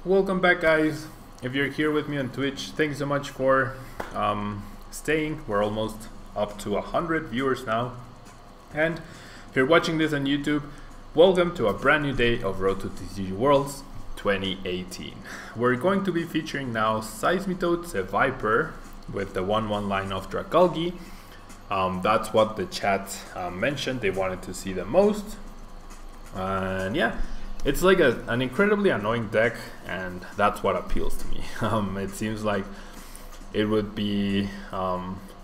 Welcome back, guys. If you're here with me on Twitch, thanks so much for staying. We're almost up to 100 viewers now. And if you're watching this on YouTube, welcome to a brand new day of Road to TCG Worlds 2018. We're going to be featuring now Seismitoad Seviper with the 1/1 line of Dragalge. That's what the chat mentioned they wanted to see the most. And yeah, it's like an incredibly annoying deck, and that's what appeals to me. It seems like it would be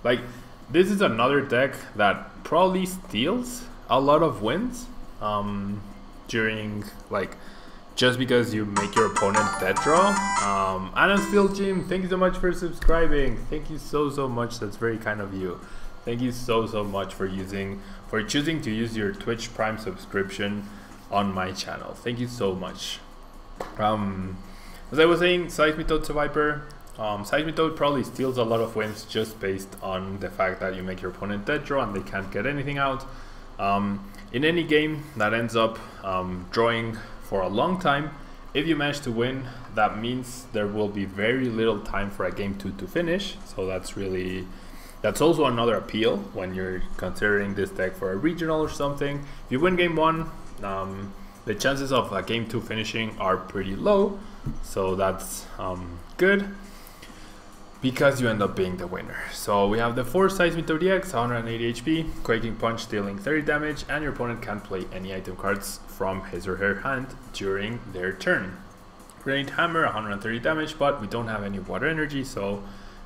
like this is another deck that probably steals a lot of wins during like just because you make your opponent dead draw. Anna's Field Gym, thank you so much for subscribing. Thank you so much. That's very kind of you. Thank you so much for choosing to use your Twitch Prime subscription on my channel. Thank you so much. As I was saying, Seismitoad Seviper. Seismitoad probably steals a lot of wins just based on the fact that you make your opponent dead draw and they can't get anything out. In any game that ends up drawing for a long time, if you manage to win, that means there will be very little time for a game 2 to finish. So that's also another appeal when you're considering this deck for a regional or something. If you win game 1, the chances of a game 2 finishing are pretty low, so that's good because you end up being the winner. So we have the 4 Seismitoad-EX, 180 HP, Quaking Punch dealing 30 damage, and your opponent can't play any item cards from his or her hand during their turn. Grenade Hammer, 130 damage, but we don't have any water energy, so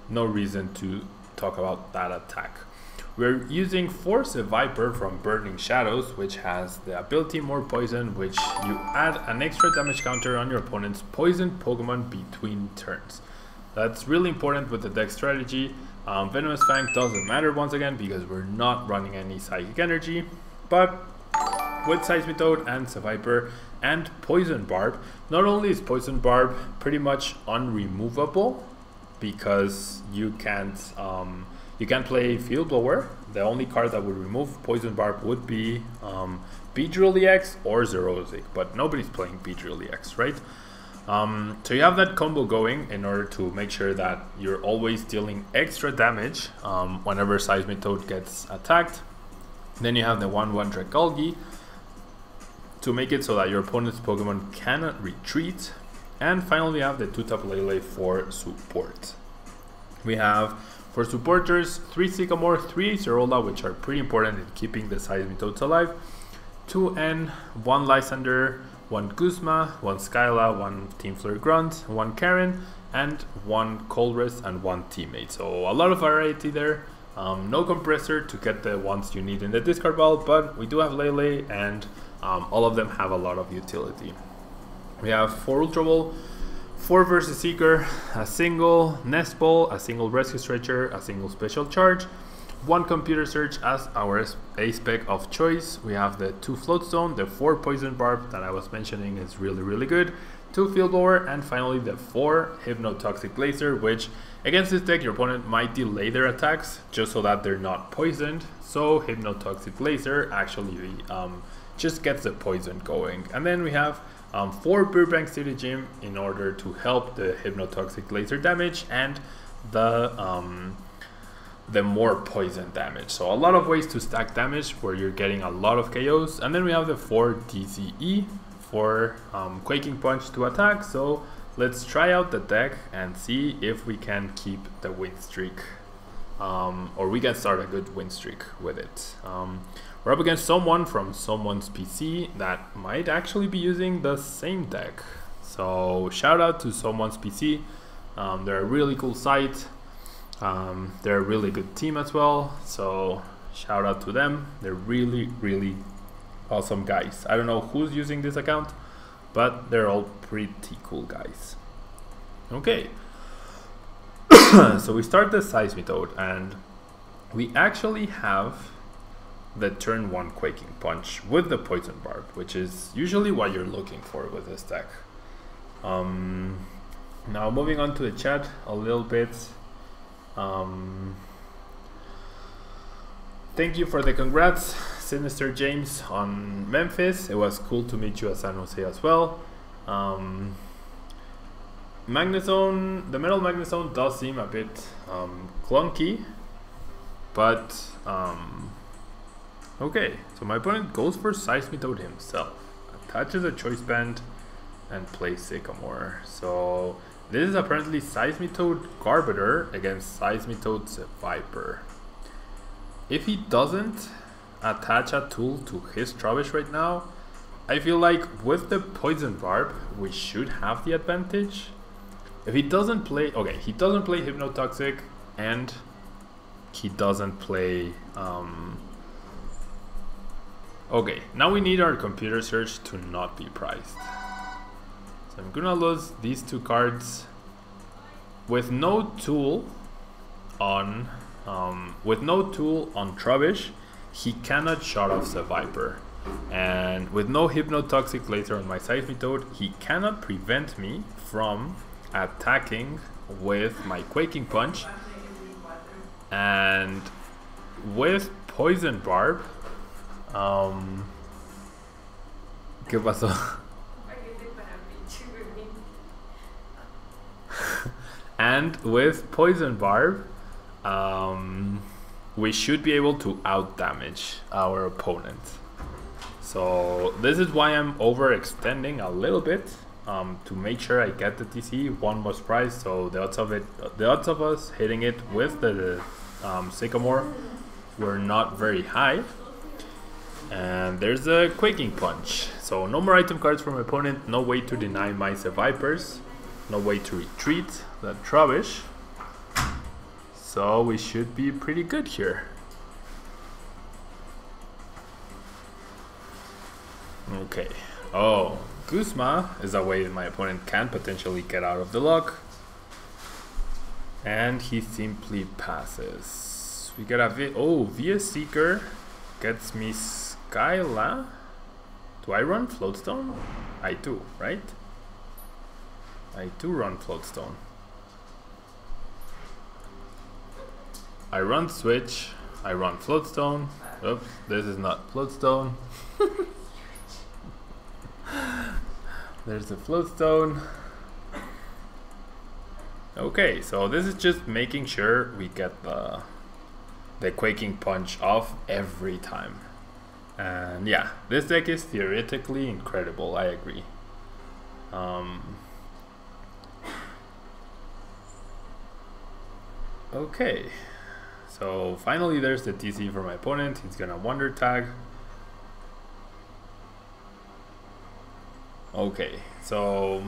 no reason to talk about that attack. We're using 4 Seviper from Burning Shadows, which has the ability More Poison, which you add an extra damage counter on your opponent's poison Pokemon between turns. That's really important with the deck strategy. Venomous Fang doesn't matter once again because we're not running any Psychic Energy, but with Seismitoad and Seviper and Poison Barb, not only is Poison Barb pretty much unremovable because you can't play Field Blower. The only card that would remove Poison Barb would be Beedrill-EX or Xerosic, but nobody's playing Beedrill-EX, right? So you have that combo going in order to make sure that you're always dealing extra damage whenever Seismitoad gets attacked. Then you have the 1/1 Dragalge to make it so that your opponent's Pokemon cannot retreat. And finally, we have the 2 Tapu Lele for support. We have, for supporters, 3 Sycamore, 3 Acerola, which are pretty important in keeping the Seismitoads alive, 2 N, 1 Lysandre, 1 Guzma, 1 Skyla, 1 Team Fleur Grunt, 1 Karen, and 1 Colress and 1 Teammate. So a lot of variety there. No compressor to get the ones you need in the discard pile, but we do have Lele, and all of them have a lot of utility. We have 4 Ultra Ball, 4 versus Seeker, a single Nest Ball, a single Rescue Stretcher, a single Special Charge, 1 Computer Search as our A-spec of choice. We have the 2 Float Stone, the 4 Poison Barb that I was mentioning is really good, 2 Field Blower, and finally the 4 Hypnotoxic Laser, which against this deck your opponent might delay their attacks just so that they're not poisoned. So Hypnotoxic Laser actually just gets the poison going. And then we have 4 Virbank City Gym in order to help the Hypnotoxic Laser damage and the more poison damage. So a lot of ways to stack damage where you're getting a lot of KOs. And then we have the 4 DCE for Quaking Punch to attack. So let's try out the deck and see if we can keep the win streak, or we can start a good win streak with it. We're up against someone from someone's PC that might actually be using the same deck. So shout out to someone's PC. They're a really cool site. They're a really good team as well. So shout out to them. They're really awesome guys. I don't know who's using this account, but they're all pretty cool guys. Okay. So we start the Seismitoad and we actually have the turn 1 Quaking Punch with the Poison Barb, which is usually what you're looking for with this deck. Now moving on to the chat a little bit. Thank you for the congrats, Sinister James, on Memphis. It was cool to meet you at San Jose as well. Magnezone, the Metal Magnezone does seem a bit clunky, but okay. So my opponent goes for Seismitoad himself, attaches a Choice Band, and plays Sycamore. So this is apparently Seismitoad Garbiter against Seismitoad Seviper. If he doesn't attach a tool to his Trubbish right now, I feel like with the Poison Barb, we should have the advantage. If he doesn't play, okay, he doesn't play Hypnotoxic, and he doesn't play, okay, now we need our Computer Search to not be priced. So I'm gonna lose these two cards with no tool on, Trubbish. He cannot shut off Seviper. And with no Hypnotoxic Laser on my Seismitoad, he cannot prevent me from attacking with my Quaking Punch. And with Poison Barb, ¿qué pasó? And with Poison Barb, we should be able to out damage our opponent. So this is why I'm overextending a little bit to make sure I get the TC one most price. So the odds of us hitting it with the Sycamore were not very high. And there's a Quaking Punch. So no more item cards from my opponent. No way to deny my Sevipers. No way to retreat that Trubbish. So we should be pretty good here. Okay. Oh, Guzma is a way that my opponent can potentially get out of the lock. And he simply passes. We get a via Seeker gets me Skyla. Do I run Float Stone? I do, right? I do run Float Stone. I run Switch. I run Float Stone. Oops, this is not Float Stone. There's a Float Stone. Okay, so this is just making sure we get the Quaking Punch off every time. And yeah, this deck is theoretically incredible, I agree. Okay, so finally there's the TC for my opponent. He's gonna Wonder Tag. Okay, so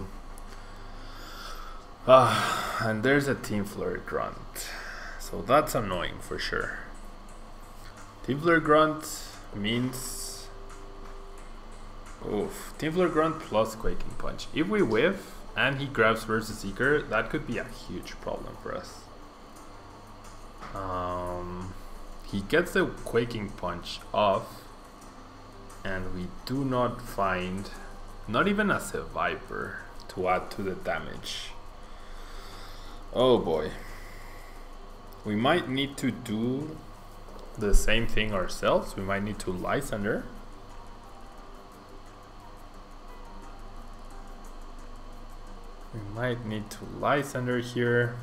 and there's a Team Flurry Grunt, so that's annoying for sure. Team Flurry Grunt means Team Flurry Grunt plus Quaking Punch. If we whiff and he grabs versus Seeker, that could be a huge problem for us. He gets the Quaking Punch off, and we do not find not even a Seviper to add to the damage. Oh boy. We might need to do the same thing ourselves. We might need to Lysandre. We might need to Lysandre here.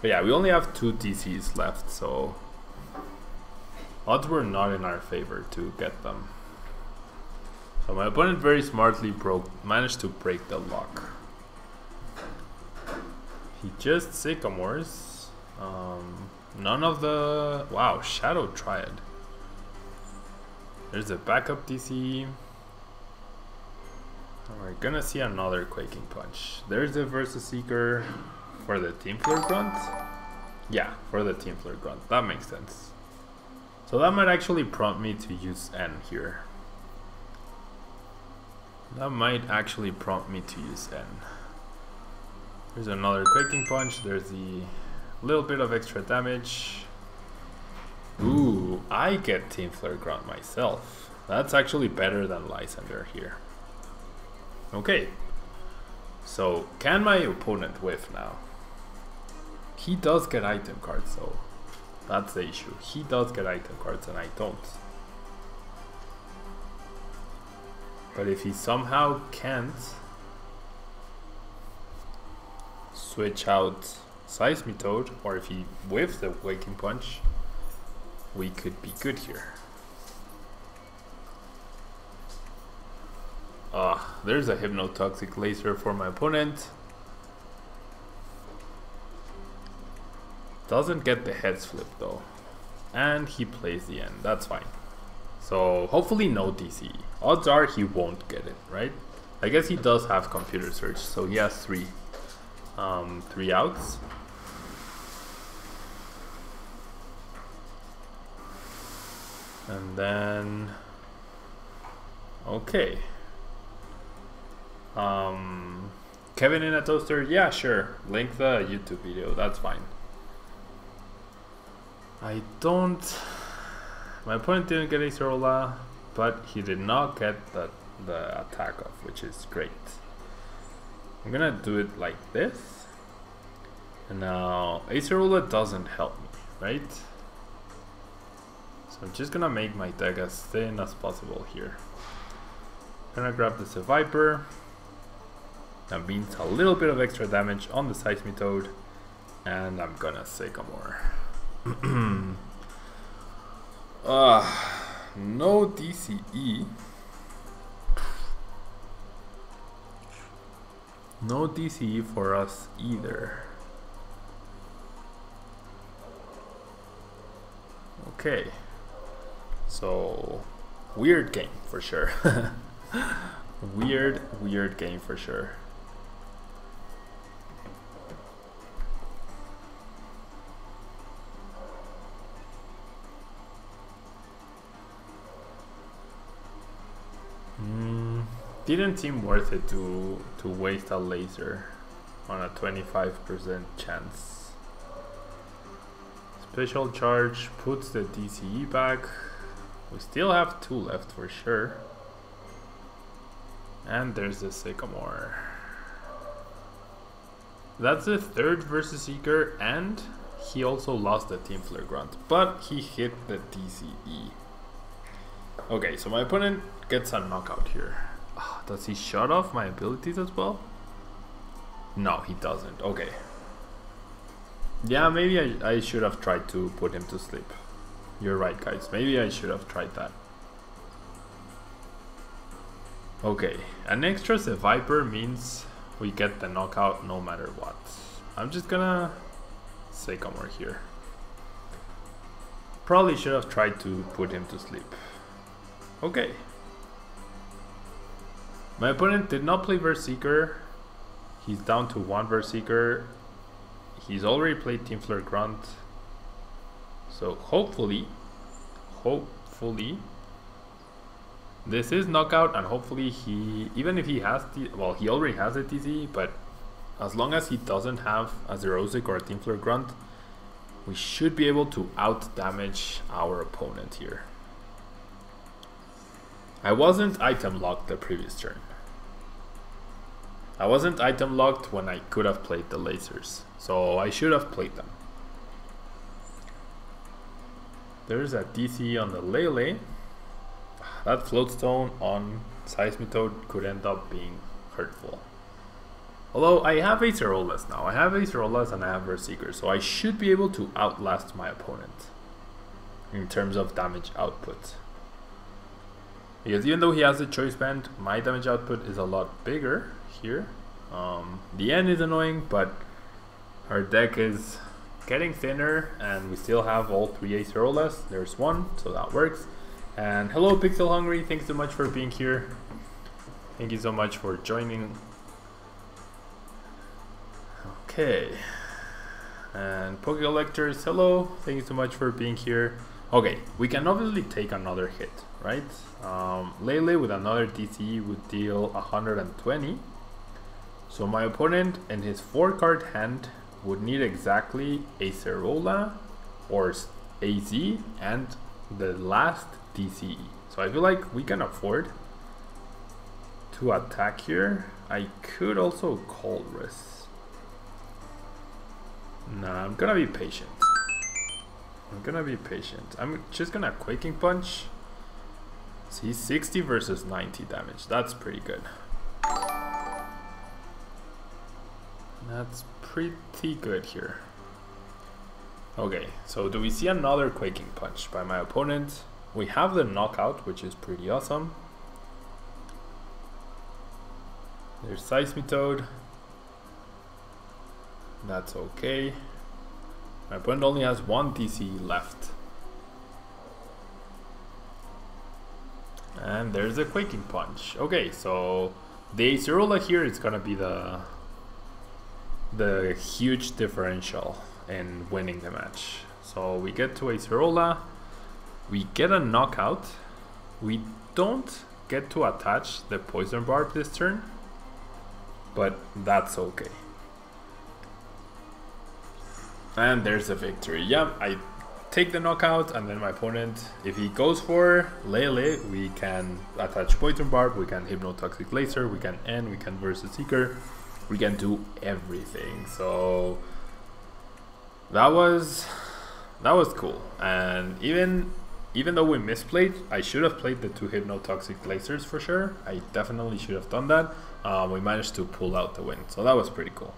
But yeah, we only have 2 TCs left, so odds were not in our favor to get them. So my opponent very smartly managed to break the lock. He just Sycamores. None of the... Wow, Shadow Triad. There's a backup TC. We're gonna see another Quaking Punch. There's a versus Seeker for the Team Flurry Grunt. Yeah, for the Team Flurry Grunt. That makes sense. So that might actually prompt me to use N here. That might actually prompt me to use N. There's another Quaking Punch. There's the little bit of extra damage. Ooh, I get Team Flurry Grunt myself. That's actually better than Lysandre here. Okay. So, can my opponent whiff now? He does get item cards, so that's the issue. He does get item cards and I don't. But if he somehow can't, switch out Seismitoad, or if he whiffs the Waking Punch, we could be good here. There's a Hypnotoxic Laser for my opponent. Doesn't get the heads flip though. And he plays the end, that's fine. So hopefully no DCE. Odds are he won't get it, right? I guess he does have Computer Search, so he has three outs. And then, okay. Kevin in a toaster, yeah, sure. Link the YouTube video, that's fine. My opponent didn't get Acerola, but he did not get the attack off, which is great. I'm gonna do it like this. And now Acerola doesn't help me, right? So I'm just gonna make my deck as thin as possible here. I'm gonna grab the Seviper. That means a little bit of extra damage on the Seismitoad, and I'm gonna Sycamore. No DCE. No DCE for us either. Okay. So, weird game for sure. Weird game for sure. Didn't seem worth it to waste a laser on a 25% chance. Special Charge puts the DCE back. We still have 2 left for sure. And there's the Sycamore. That's the 3rd versus Seeker, and he also lost the Team Flare Grunt, but he hit the DCE. Okay, so my opponent gets a knockout here. Does he shut off my abilities as well? No, he doesn't. Okay. Yeah, maybe I should have tried to put him to sleep. You're right, guys. Maybe I should have tried that. Okay, an extra Seviper means we get the knockout no matter what. I'm just gonna Sycamore here. Probably should have tried to put him to sleep. Okay. My opponent did not play Seeker. He's down to 1 Seeker. He's already played Team Flare Grunt. So hopefully, this is knockout, and hopefully he, even if he has the, well, he already has a TC, but as long as he doesn't have a Xerosic or a Team Flare Grunt, we should be able to out damage our opponent here. I wasn't item locked the previous turn. I wasn't item locked when I could have played the lasers, so I should have played them. There's a DC on the Lele. That Float Stone on Seismitoad could end up being hurtful. Although I have Acerolas now. I have Acerolas and I have Berserker, so I should be able to outlast my opponent in terms of damage output. Because even though he has a choice band, my damage output is a lot bigger here. The end is annoying, but our deck is getting thinner and we still have all 3 Acerolas. There's 1, so that works. And hello Pixel Hungry, thanks so much for being here. Thank you so much for joining. Okay. And Poke Collectors, hello, thank you so much for being here. Okay, we can obviously take another hit, right? Lele with another DC would deal 120. So my opponent in his 4-card hand would need exactly Acerola or AZ and the last DCE. So I feel like we can afford to attack here. I could also Colress. Nah, I'm gonna be patient. I'm just gonna Quaking Punch. See, 60 versus 90 damage. That's pretty good. That's pretty good here. Okay, so do we see another Quaking Punch by my opponent? We have the knockout, which is pretty awesome. There's Seismitoad. That's okay. My opponent only has one DC left. And there's a Quaking Punch. Okay, so the Acerola here is gonna be the huge differential in winning the match. So we get to Acerola, we get a knockout, we don't get to attach the Poison Barb this turn, but that's okay. And there's a victory. Yeah, I take the knockout, and then my opponent, if he goes for Lele, we can attach Poison Barb, we can Hypnotoxic Laser, we can end, we can versus Seeker, we can do everything. So that was cool. And even though we misplayed, I should have played the 2 Hypnotoxic Lasers for sure. I definitely should have done that. We managed to pull out the win, so that was pretty cool.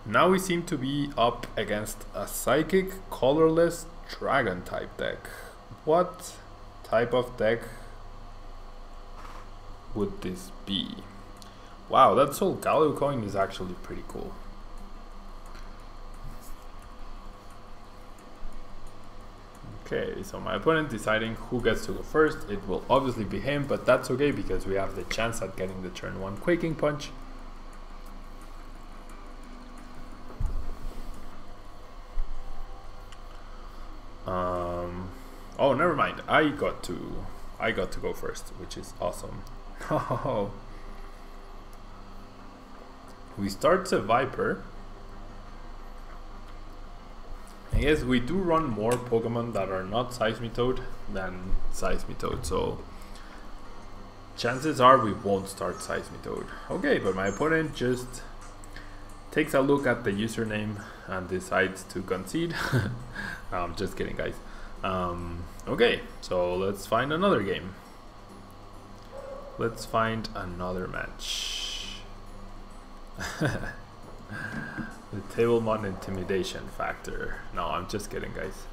Now we seem to be up against a Psychic Colorless Dragon type deck. What type of deck would this be? Wow, that Soul Galio coin is actually pretty cool. Okay, so my opponent deciding who gets to go first. It will obviously be him, but that's okay because we have the chance at getting the turn 1 Quaking Punch. Oh, never mind. I got to go first, which is awesome. We start Seviper. I guess we do run more Pokemon that are not Seismitoad than Seismitoad, so chances are we won't start Seismitoad. Okay, but my opponent just takes a look at the username and decides to concede. Just kidding, guys. Okay, so let's find another game. Let's find another match. The Tablemon intimidation factor. No, I'm just kidding, guys.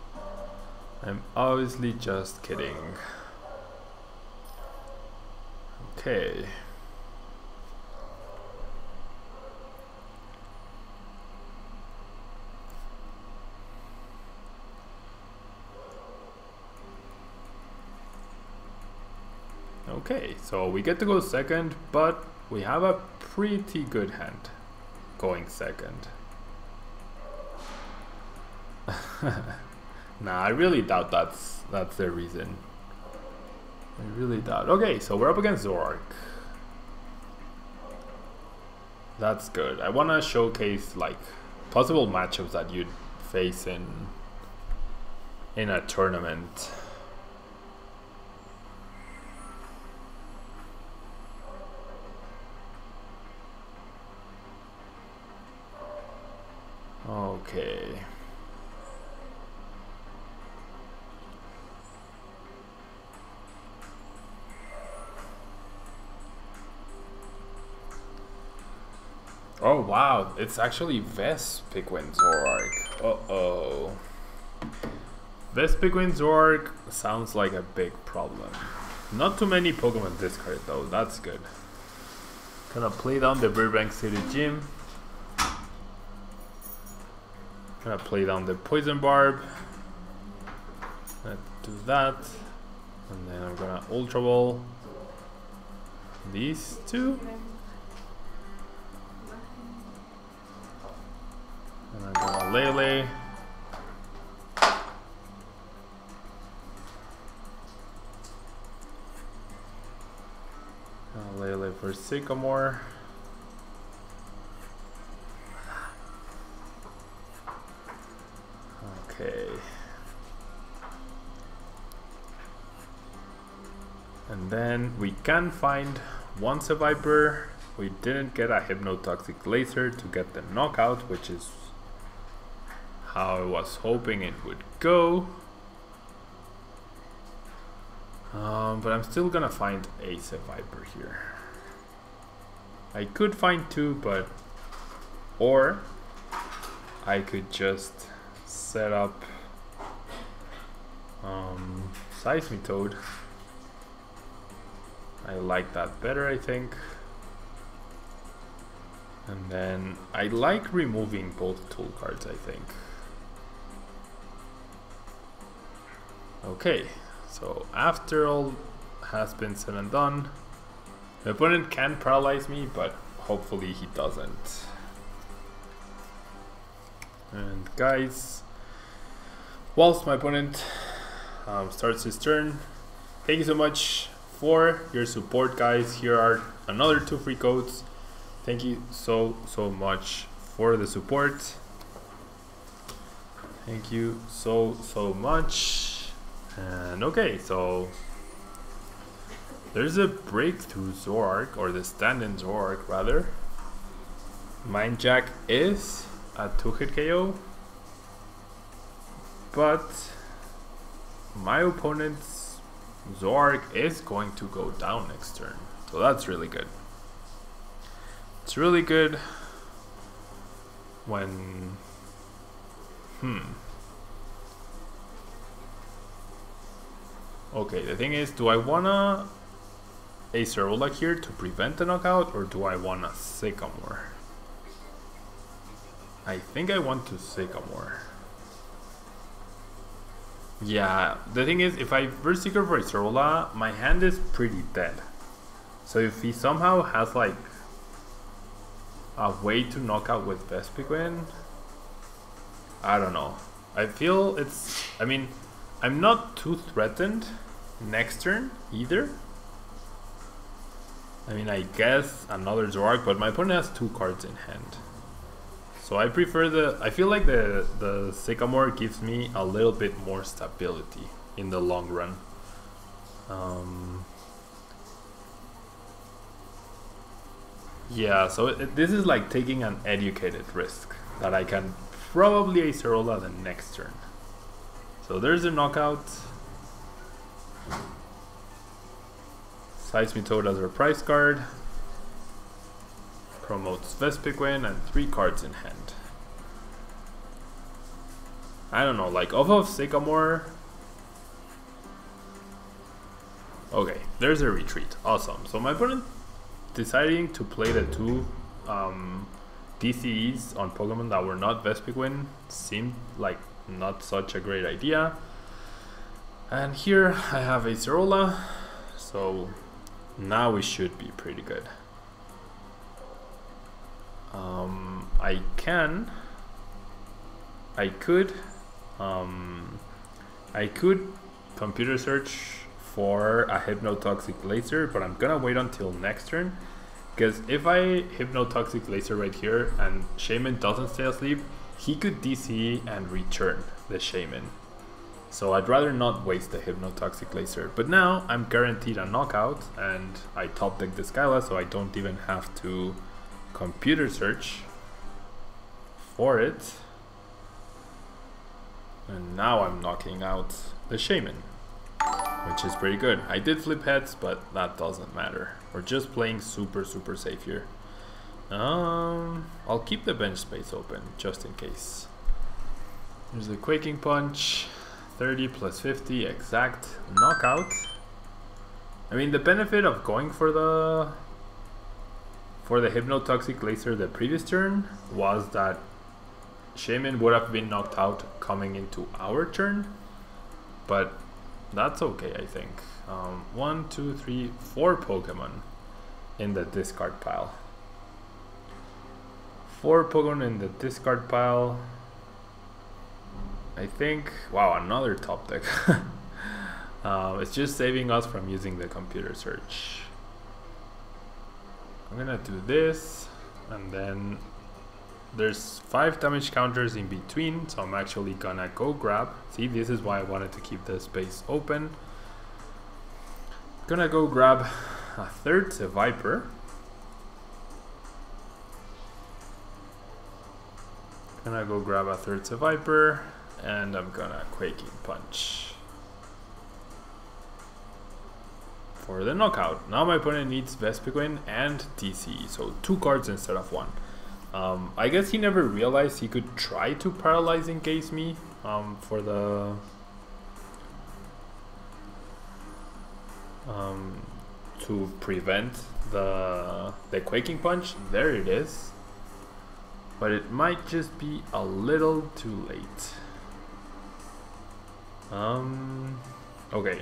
I'm obviously just kidding. Okay. Okay, so we get to go second, but we have a pretty good hand going second. Nah, I really doubt that's the reason. I really doubt. Okay, so we're up against Zoroark. That's good. I want to showcase like possible matchups that you'd face in a tournament. Okay. Oh wow, it's actually Vespiquen Zoroark. Uh-oh. Vespiquen Zoroark sounds like a big problem. Not too many Pokemon discard though, that's good. Gonna play down the Virbank City Gym. Gonna play down the Poison Barb. Let's do that. And then I'm gonna Ultra Ball these two. And I'm gonna Lele. Lele for Sycamore. Okay. And then we can find one Seviper. We didn't get a Hypnotoxic Laser to get the knockout, which is how I was hoping it would go. But I'm still gonna find a Seviper here. I could find two, but Or I could just set up Seismitoad. I like that better, I think. And then I like removing both tool cards, I think. Okay, so after all has been said and done, the opponent can paralyze me, but hopefully he doesn't. And guys, whilst my opponent starts his turn, thank you so much for your support, guys. Here are another 2 free codes. Thank you so much for the support. Thank you so much. And okay, so there's a breakthrough Zoroark, or the stand-in Zoroark rather. Mind Jack is a 2-hit KO, but my opponent's Zoroark is going to go down next turn, so that's really good. It's really good when okay, the thing is, do I wanna Acerola here to prevent the knockout, or do I want a Sycamore? I think I want to Sycamore. Yeah, the thing is, if I first Seeker for Acerola, my hand is pretty dead. So if he somehow has like a way to knock out with Vespiquen, I don't know. I feel it's, I mean, I'm not too threatened next turn either. I mean, I guess another Zoroark, but my opponent has 2 cards in hand. So I prefer the, I feel like the Sycamore gives me a little bit more stability in the long run. Yeah, so this is like taking an educated risk that I can probably Acerola the next turn. So there's a knockout. Seismitoad as a prize card. Promotes Vespiquen and 3 cards in hand. I don't know, like off of Sycamore. Okay, there's a retreat. Awesome. So my opponent deciding to play the 2 DCEs on Pokemon that were not Vespiquen seemed like not such a great idea. And here I have Acerola, so now we should be pretty good. I could computer search for a Hypnotoxic Laser, but I'm gonna wait until next turn, because if I Hypnotoxic Laser right here and Shaman doesn't stay asleep, he could DC and return the Shaman. So I'd rather not waste the Hypnotoxic Laser. But now I'm guaranteed a knockout, and I top deck the Skyla, so I don't even have to computer search for it. And now I'm knocking out the Shaman, which is pretty good. I did flip heads, but that doesn't matter. We're just playing super safe here. I'll keep the bench space open just in case. There's a Quaking Punch, 30 plus 50, exact knockout. I mean, the benefit of going for the Hypnotoxic Laser the previous turn was that Shaman would have been knocked out coming into our turn, but that's okay, I think. 1, 2, 3, 4 Pokemon in the discard pile. 4 Pokemon in the discard pile. I think, wow, another top deck. It's just saving us from using the computer search. I'm gonna do this, and then there's 5 damage counters in between, so I'm actually gonna go grab. See, this is why I wanted to keep the space open. Gonna go grab a 3rd Seviper. Gonna go grab a 3rd Seviper, and I'm gonna Quaking Punch for the knockout. Now my opponent needs Vespiquen and TC, so 2 cards instead of 1. I guess he never realized he could try to paralyze engage me for the to prevent the quaking punch. There it is, but it might just be a little too late. Okay,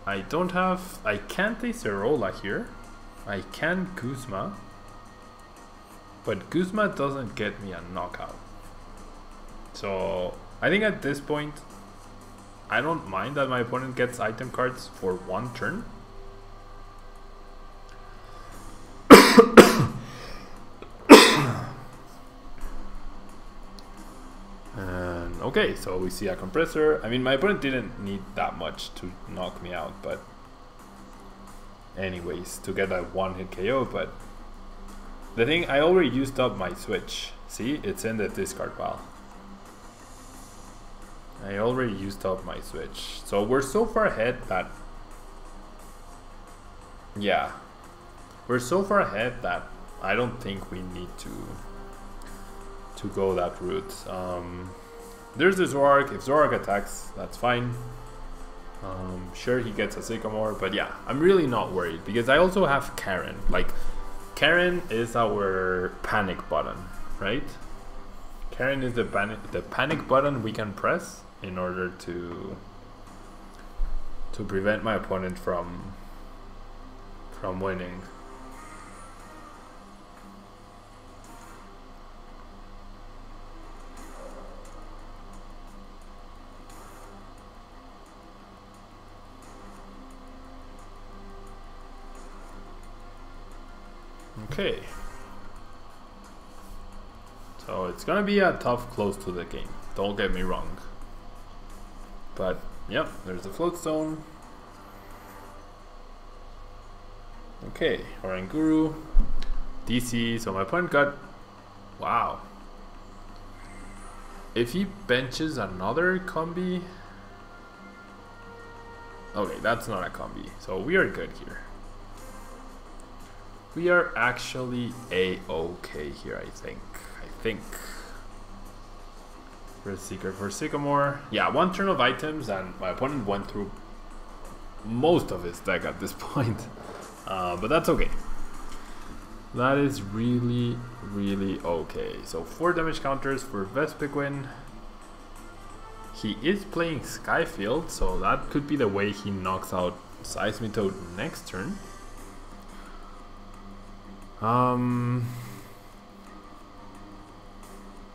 I can't Acerola here. I can Guzma, but Guzma doesn't get me a knockout. So I think at this point, I don't mind that my opponent gets item cards for one turn. And okay, so we see a compressor. I mean, my opponent didn't need that much to knock me out, but anyways, to get that one-hit KO. But the thing, I already used up my switch. See, it's in the discard pile. I already used up my switch. So we're so far ahead that... yeah. We're so far ahead that I don't think we need to go that route. There's the Zoroark. If Zoroark attacks, that's fine. Sure, he gets a Sycamore, but yeah, I'm really not worried because I also have Karen. Like, Karen is our panic button, right? Karen is the panic button we can press in order to prevent my opponent from winning. Okay, so it's gonna be a tough close to the game, don't get me wrong, but yep, there's the Float Stone. Okay, Oranguru, DC, so my opponent got, wow, if he benches another combi, okay, that's not a combi, so we are good here. We are actually a-okay here, I think. For Seeker for Sycamore. Yeah, one turn of items and my opponent went through most of his deck at this point. But that's okay. That is really, really okay. So 4 damage counters for Vespiquen. He is playing Skyfield, so that could be the way he knocks out Seismitoad next turn.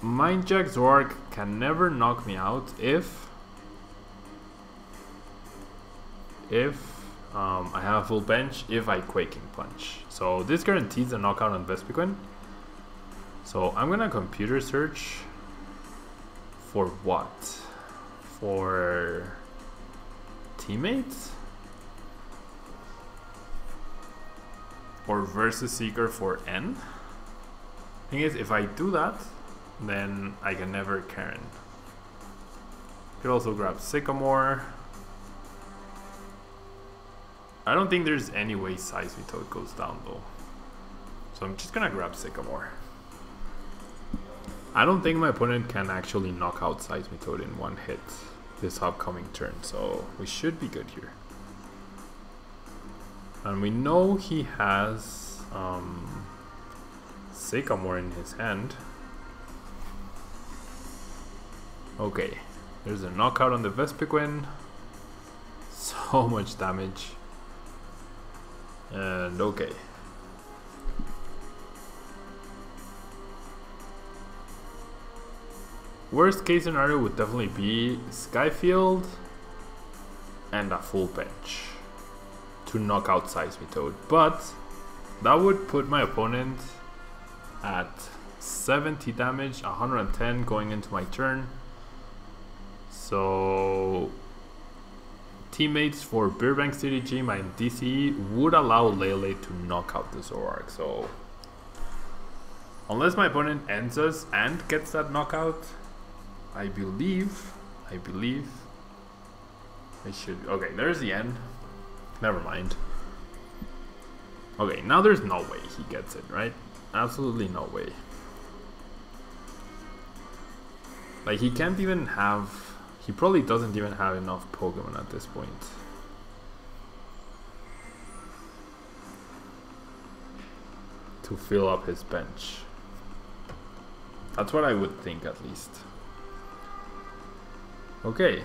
Mindjack Zoroark can never knock me out if I have a full bench, if I Quaking Punch. So this guarantees a knockout on Vespiquen. So I'm gonna Computer Search for what? For Teammates? Or versus Seeker for N. Thing is, if I do that, then I can never Karen. Could also grab Sycamore. I don't think there's any way Seismitoad goes down though. So I'm just gonna grab Sycamore. I don't think my opponent can actually knock out Seismitoad in one hit this upcoming turn, so we should be good here. And we know he has Sycamore in his hand. Okay, there's a knockout on the Vespiquen. So much damage. And okay. Worst case scenario would definitely be Skyfield and a full bench to knock out Seismitoad, but that would put my opponent at 70 damage, 110 going into my turn. So Teammates for Virbank City Gym and DCE would allow Lele to knock out the Zoroark. So unless my opponent ends us and gets that knockout, I believe I should. Okay, there's the end. Never mind. Okay, now there's no way he gets it, right? Absolutely no way. Like, he can't even have... He probably doesn't even have enough Pokemon at this point. To fill up his bench. That's what I would think, at least. Okay.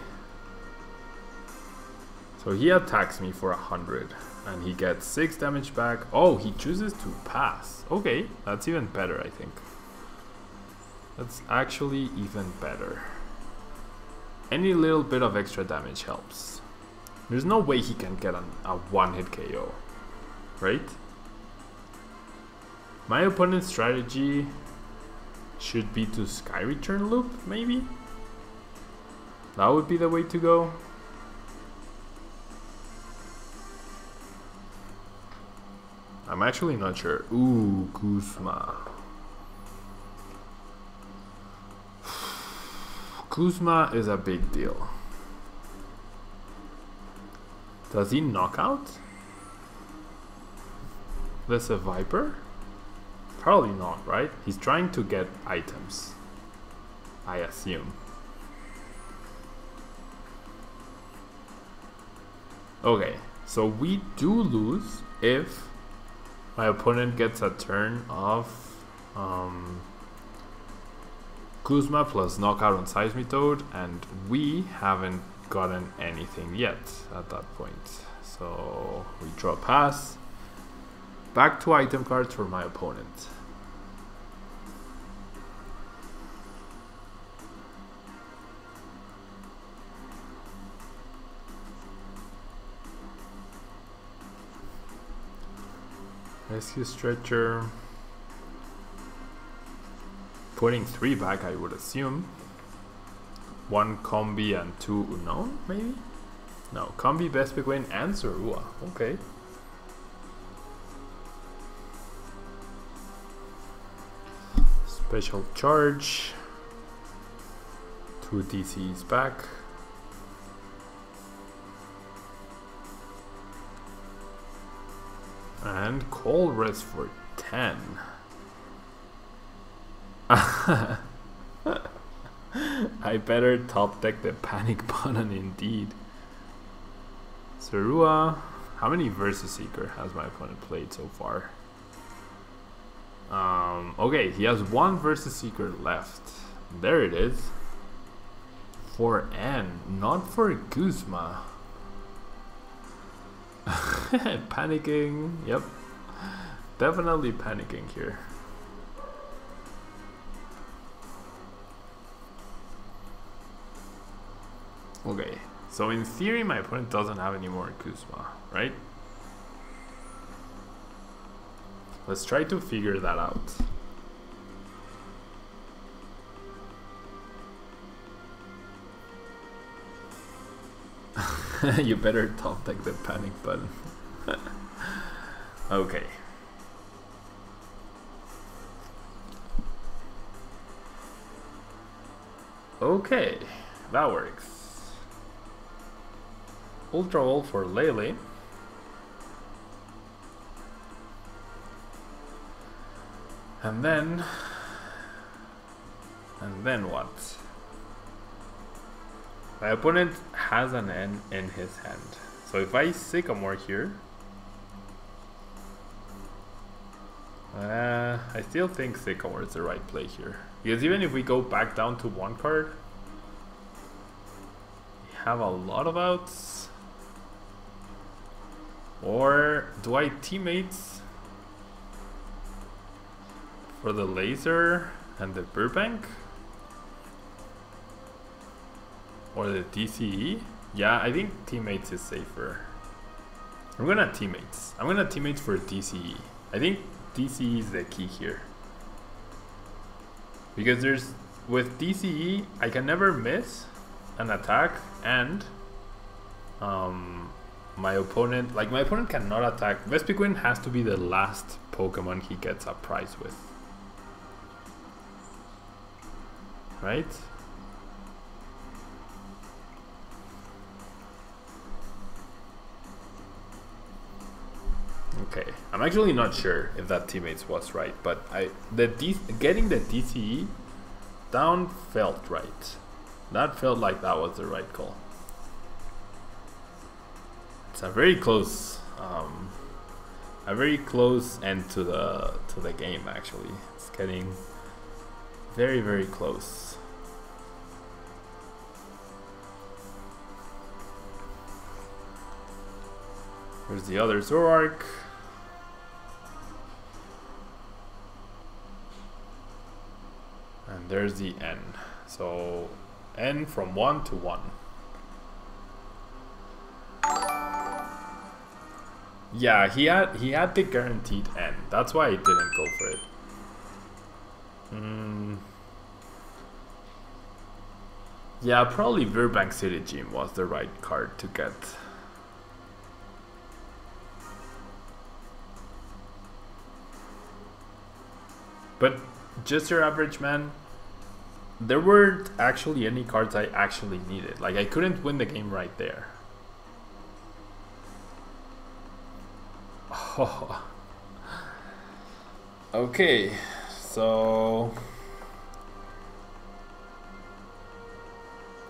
So he attacks me for 100. And he gets 6 damage back. Oh, he chooses to pass. Okay, that's even better, I think. That's actually even better. Any little bit of extra damage helps. There's no way he can get a one-hit KO. Right? My opponent's strategy should be to Sky Return Loop, maybe? That would be the way to go. I'm actually not sure. Ooh, Guzma. Guzma is a big deal. Does he knock out the Seviper? Probably not, right? He's trying to get items, I assume. Okay, so we do lose if my opponent gets a turn of Guzma plus knockout on Seismitoad, and we haven't gotten anything yet at that point. So we draw a pass. Back to item cards for my opponent. Rescue Stretcher. Putting 3 back, I would assume. 1 Combi and 2 Unknown, maybe? No, Combi, Vespiquen, and Zorua. Okay. Special Charge. 2 DCs back. And Colress for 10. I better top deck the panic button indeed. Zorua. How many versus Seeker has my opponent played so far? Okay, he has 1 versus Seeker left. There it is. For N, not for Guzma. Panicking, yep. Definitely panicking here. Okay, so in theory my opponent doesn't have any more Guzma, right? Let's try to figure that out. You better top deck the panic button. Okay. Okay, that works. Ultra Ball for Lele. And then what? My opponent has an N in his hand. So if I Sycamore here, I still think Sycamore is the right play here. Because even if we go back down to 1 card, we have a lot of outs. Or do I Teammates for the Laser and the Virbank? Or the DCE? Yeah, I think Teammates is safer. I'm gonna Teammates. I'm gonna Teammates for DCE. I think DCE is the key here. Because with DCE, I can never miss an attack, and my opponent cannot attack. Vespiquen has to be the last Pokemon he gets a prize with. Right? Okay, I'm actually not sure if that Teammates was right, but getting the DCE down felt right. That felt like that was the right call. It's a very close end to the game. Actually, it's getting very, very close. Here's the other Zoroark. And there's the N. So N from 1 to 1. Yeah, he had the guaranteed N. That's why I didn't go for it. Yeah, probably Virbank City Gym was the right card to get. But just your average man, there weren't actually any cards I actually needed. Like, I couldn't win the game right there. Oh. Okay, so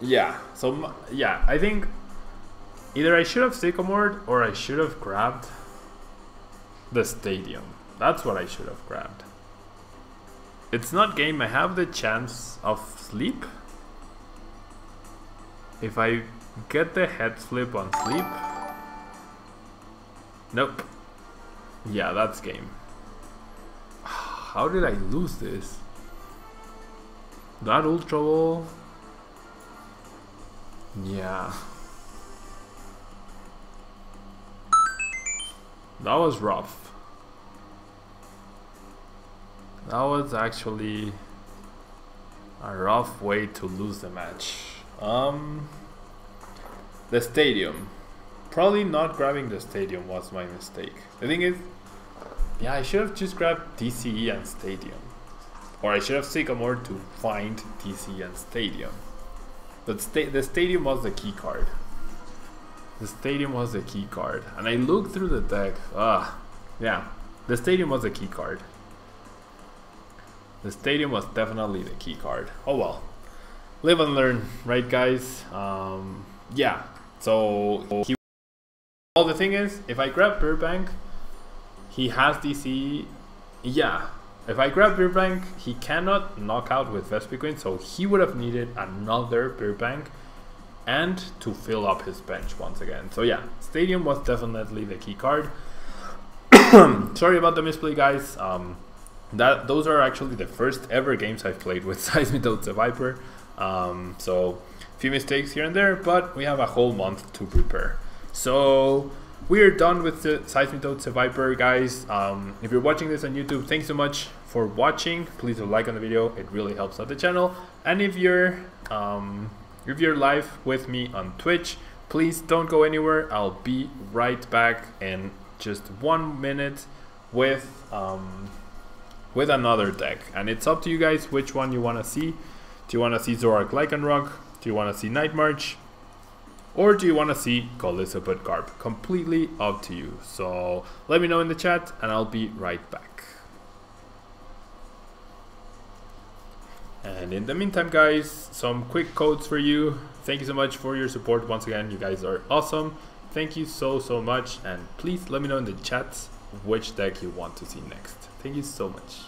yeah, I think either I should have Sycamored or I should have grabbed the Stadium. That's what I should have grabbed. It's not game. I have the chance of sleep. If I get the head flip on sleep. Nope. Yeah, that's game. How did I lose this? That Ultra Ball. Yeah. That was rough. That was actually a rough way to lose the match. The Stadium. Probably not grabbing the Stadium was my mistake. The thing is, yeah, I should have just grabbed DCE and Stadium. Or I should have Sycamore to find DCE and Stadium. But the Stadium was the key card. The Stadium was the key card. And I looked through the deck. Yeah. The Stadium was the key card. The Stadium was definitely the key card. Oh well. Live and learn, right guys? Yeah. So well, the thing is, if I grab Virbank, he has DC. Yeah. If I grab Virbank, he cannot knock out with Vespiquen, so he would have needed another Virbank and to fill up his bench once again. So yeah, Stadium was definitely the key card. Sorry about the misplay, guys. Those are actually the first ever games I've played with Seismitoad-EX Seviper. So a few mistakes here and there, but we have a whole month to prepare. So we're done with the Seismitoad-EX Seviper, guys. If you're watching this on YouTube, thanks so much for watching. Please do like on the video; it really helps out the channel. And if you're live with me on Twitch, please don't go anywhere. I'll be right back in just 1 minute with another deck, and it's up to you guys which one you want to see. Do you want to see Zoroark Lycanroc? Do you want to see Night March? Or do you want to see Colorless Garb? Completely up to you. So let me know in the chat and I'll be right back. And in the meantime, guys, some quick codes for you. Thank you so much for your support. Once again, you guys are awesome. Thank you so much. And please let me know in the chat which deck you want to see next. Thank you so much.